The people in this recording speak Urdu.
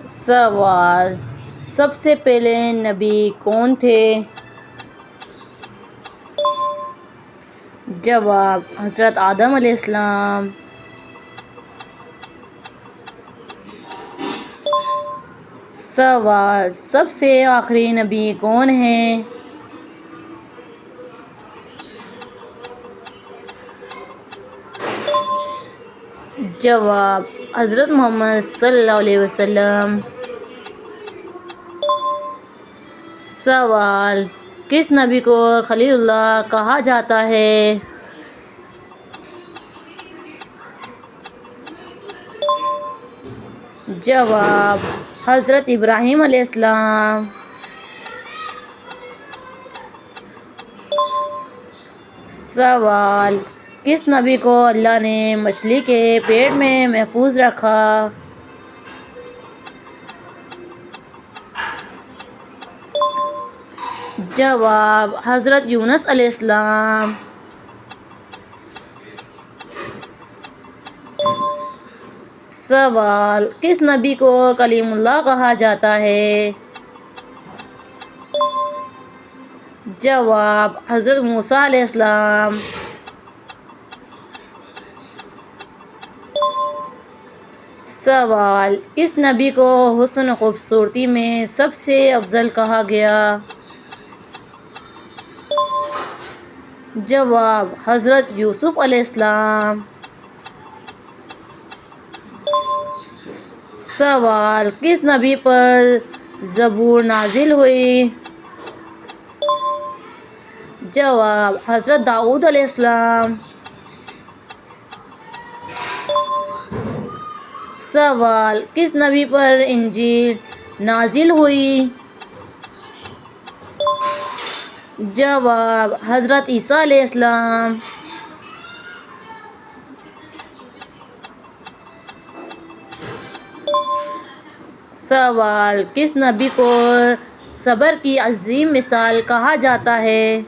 سوال: سب سے پہلے نبی کون تھے؟ جواب: حضرت آدم علیہ السلام۔ سوال: سب سے آخری نبی کون ہیں؟ جواب: حضرت محمد صلی اللہ علیہ وسلم۔ سوال: کس نبی کو خلیل اللہ کہا جاتا ہے؟ جواب: حضرت ابراہیم علیہ السلام۔ سوال: کس نبی کو اللہ نے مچھلی کے پیٹ میں محفوظ رکھا؟ جواب: حضرت یونس علیہ السلام۔ سوال: کس نبی کو کلیم اللہ کہا جاتا ہے؟ جواب: حضرت موسیٰ علیہ السلام۔ سوال: کس نبی کو حسن و خوبصورتی میں سب سے افضل کہا گیا؟ جواب: حضرت یوسف علیہ السلام۔ سوال: کس نبی پر زبور نازل ہوئی؟ جواب: حضرت داؤد علیہ السلام۔ سوال: کس نبی پر انجیل نازل ہوئی؟ جواب: حضرت عیسیٰ علیہ السلام۔ سوال: کس نبی کو صبر کی عظیم مثال کہا جاتا ہے؟